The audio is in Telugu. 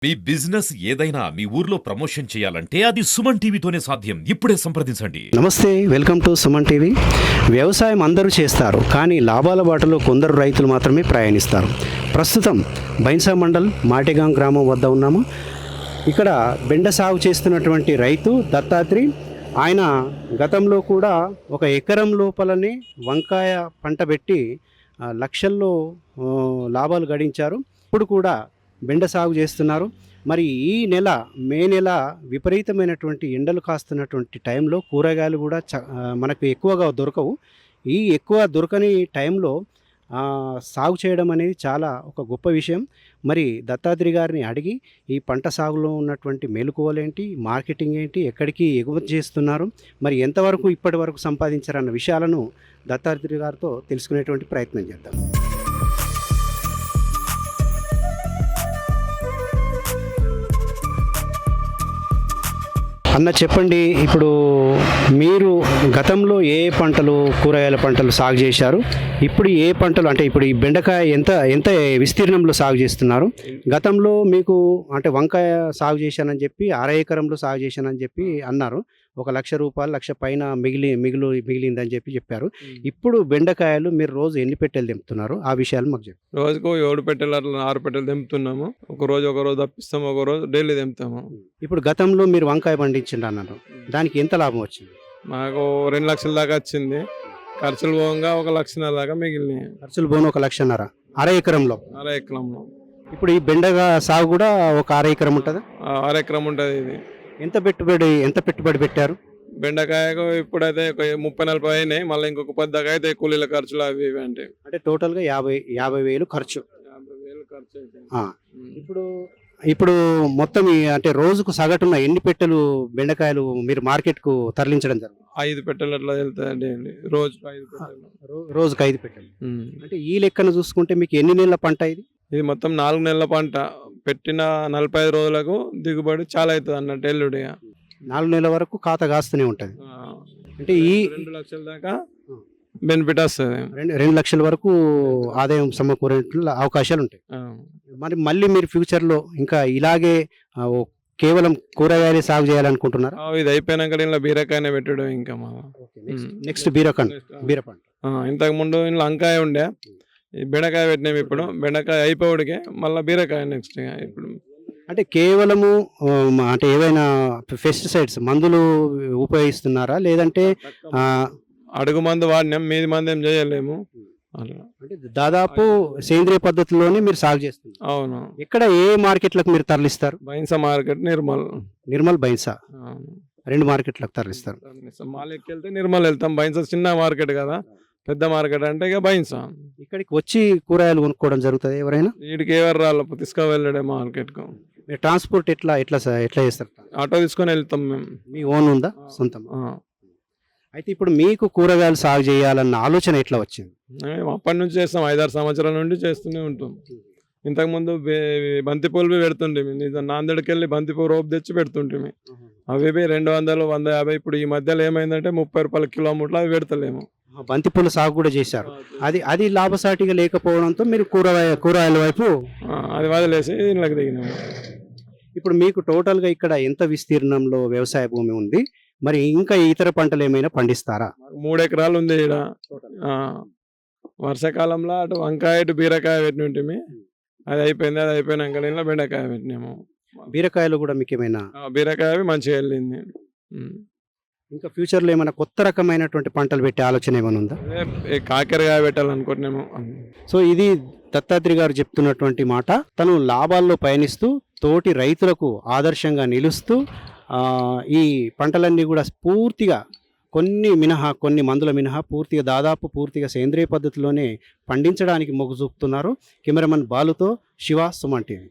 మీ బిజినెస్ ఏదైనా మీ ఊర్లో ప్రమోషన్ చేయాలంటే అది సుమన్ టీవీతోనే సాధ్యం. ఇప్పుడే సంప్రదించండి. నమస్తే, వెల్కమ్ టు సుమన్ టీవీ. వ్యవసాయం అందరూ చేస్తారు, కానీ లాభాల బాటలో కొందరు రైతులు మాత్రమే ప్రయాణిస్తారు. ప్రస్తుతం బైన్సా మండల్ మాటెగాం గ్రామం వద్ద ఉన్నాము. ఇక్కడ బెండ సాగు చేస్తున్నటువంటి రైతు దత్తాత్రి. ఆయన గతంలో కూడా ఒక ఎకరం లోపలనే వంకాయ పంట పెట్టి లక్షల్లో లాభాలు గడించారు. ఇప్పుడు కూడా బెండ సాగు చేస్తున్నారు. మరి ఈ నెల మే నెల విపరీతమైనటువంటి ఎండలు కాస్తున్నటువంటి టైంలో కూరగాయలు కూడా మనకు ఎక్కువగా దొరకవు. ఈ ఎక్కువ దొరకని టైంలో సాగు చేయడం అనేది చాలా ఒక గొప్ప విషయం. మరి దత్తాత్రి గారిని అడిగి ఈ పంట సాగులో ఉన్నటువంటి మెలకువలేంటి, మార్కెటింగ్ ఏంటి, ఎక్కడికి ఎగుమతి చేస్తున్నారు, మరి ఎంతవరకు ఇప్పటి వరకు సంపాదించారన్న విషయాలను దత్తాత్రి గారితో తెలుసుకునేటువంటి ప్రయత్నం చేద్దాం. అన్న చెప్పండి, ఇప్పుడు మీరు గతంలో ఏ పంటలు, కూరగాయల పంటలు సాగు చేశారు? ఇప్పుడు ఏ పంటలు, అంటే ఇప్పుడు ఈ బెండకాయ ఎంత ఎంత విస్తీర్ణంలో సాగు చేస్తున్నారు? గతంలో మీకు అంటే వంకాయ సాగు చేశానని చెప్పి ఎకరంలో సాగు చేశానని చెప్పి అన్నారు. ₹1,00,000 లక్ష పైన మిగిలిందని చెప్పారు. ఇప్పుడు బెండకాయలు మీరు రోజు ఎన్ని పెట్టెలు తెంపుతున్నారు? ఆ విషయాలు మాకు చెప్పండి. రోజుకు 7 పెట్టెలు అట్లా 6 పెట్టెలు తెంపుతున్నాము. ఒక రోజు తప్పిస్తాము, ఒక రోజు డైలీ తెంపుతాము. ఇప్పుడు గతంలో మీరు వంకాయ పండించండి అన్నారు, దానికి ఎంత లాభం వచ్చింది? మాకు 2 లక్షల దాకా వచ్చింది. ఖర్చులు పోగా 1,00,000 దాకా మిగిలినాయి. ఖర్చులు పోను 1,00,000 ఎకరంలో. ఎకరంలో. ఇప్పుడు ఈ బెండగా సాగు కూడా ఒక ఎకరం ఉంటుందా? ఎకరం ఉంటుంది. ఇది ఎంత పెట్టుబడి పెట్టారు? బెండకాయకు ఇప్పుడైతే 30-40 అయినాయి. మళ్ళీ ఇంకొక 10 దాకా అయితే కూలీల ఖర్చులు అవి ఇవి అంటే టోటల్గా 50,000 ఖర్చు. 50,000 ఖర్చు అయితే. ఇప్పుడు మొత్తం అంటే రోజుకు సగటున ఎన్ని పెట్టెలు బెండకాయలు మీరు మార్కెట్కు తరలించడం జరుగుతుంది? 5 పెట్టెలు అట్లా వెళ్తాయండి. రోజుకు 5 పెట్టెలు. రోజుకు 5 పెట్టెలు. అంటే ఈ లెక్కను చూసుకుంటే మీకు ఎన్ని నెలల పంట ఇది? ఇది మొత్తం 4 నెలల పంట. పెట్టిన 45 రోజులకు దిగుబడి చాలా అవుతుంది అన్నట్టు. ఎల్లుడిగా 4 నెలల వరకు ఖాతా కాస్తూనే ఉంటుంది. అంటే ఈ 2 లక్షల దాకా బెనిఫిట్ వస్తుంది. 2 లక్షల వరకు ఆదాయం సమకూరే అవకాశాలు ఉంటాయి. మరి మళ్ళీ మీరు ఫ్యూచర్లో ఇంకా ఇలాగే కేవలం కూరగాయలే సాగు చేయాలనుకుంటున్నారా? ఇది అయిపోయినాక ఇలా బీరకాయనే పెట్టడం. ఇంకా నెక్స్ట్ బీరపంట. ఇంతకు ముందు ఇంట్లో వంకాయ ఉండే, బెండకాయ పెట్టినాము. ఇప్పుడు బెండకాయ అయిపోవడికే మళ్ళీ బీరకాయ నెక్స్ట్. ఇప్పుడు అంటే కేవలము అంటే ఏవైనా పెస్టిసైడ్స్ మందులు ఉపయోగిస్తున్నారా, లేదంటే అడుగు మందు వాడినాం, మీది మంది ఏం చేయలేము. అంటే దాదాపు సేంద్రియ పద్ధతిలోనే మీరు సాగు చేస్తున్నారు? అవును. ఇక్కడ ఏ మార్కెట్లకు మీరు తరలిస్తారు? బైన్సా మార్కెట్, నిర్మల్ బైన్సా 2 మార్కెట్లకు తరలిస్తారు. మాలెక్కి వెళ్తే నిర్మల్ వెళ్తాం. బైన్సా చిన్న మార్కెట్ కదా, పెద్ద మార్కెట్ అంటే ఇక బైన్సా. ఇక్కడికి వచ్చి కూరగాయలు కొనుక్కోవడం జరుగుతుంది ఎవరైనా? వీడికి ఎవరు రాళ్ళు తీసుకు వెళ్ళడే మార్కెట్కు. ట్రాన్స్పోర్ట్ ఎట్లా చేస్తారు? ఆటో తీసుకొని వెళ్తాం మేము. మీ ఓన్ ఉందా, సొంతం? అయితే ఇప్పుడు మీకు కూరగాయలు సాగు చేయాలన్న ఆలోచన ఎట్లా వచ్చింది? అప్పటి నుంచి చేస్తాం, 5-6 సంవత్సరాల నుండి చేస్తూనే ఉంటాం. ఇంతకుముందు బంతిపూలు పెడుతుంటే, నాందేడికి వెళ్ళి బంతిపూ రోపు తెచ్చి పెడుతుంటే అవి 200, 150. ఇప్పుడు ఈ మధ్యలో ఏమైందంటే ₹30 కిలో ముట్లు అవి పెడతలేము. బంతిపూల సాగు కూడా చేశారు. అది లాభసాటిగా లేకపోవడంతో మీరు కూరగాయల వైపు అది వదిలేసి ఇంట్లోకి దిగినాము. ఇప్పుడు మీకు టోటల్గా ఇక్కడ ఎంత విస్తీర్ణంలో వ్యవసాయ భూమి ఉంది? మరి ఇంకా ఇతర పంటలు ఏమైనా పండిస్తారా? 3 ఎకరాలు ఉంది ఇక్కడ. వర్షాకాలంలో అటు వంకాయ, ఇటు బీరకాయ పెట్టినట్టు. అది అయిపోయినాక ఇలా బెండకాయ పెట్టినాము. బీరకాయలు కూడా మీకు ఏమైనా? బీరకాయ మంచిగా వెళ్ళింది. ఇంకా ఫ్యూచర్లో ఏమైనా కొత్త రకమైనటువంటి పంటలు పెట్టే ఆలోచన ఏమైనా ఉందా? కాకరకాయ పెట్టాలనుకుంటున్నాము. సో ఇది దత్తాత్రి గారు చెప్తున్నటువంటి మాట. తను లాభాల్లో పయనిస్తూ తోటి రైతులకు ఆదర్శంగా నిలుస్తూ ఈ పంటలన్నీ కూడా పూర్తిగా కొన్ని మందుల మినహా దాదాపు పూర్తిగా సేంద్రియ పద్ధతిలోనే పండించడానికి మొగ్గు చూపుతున్నారు. కెమెరామన్ బాలుతో శివ, సుమన్ టీవీ.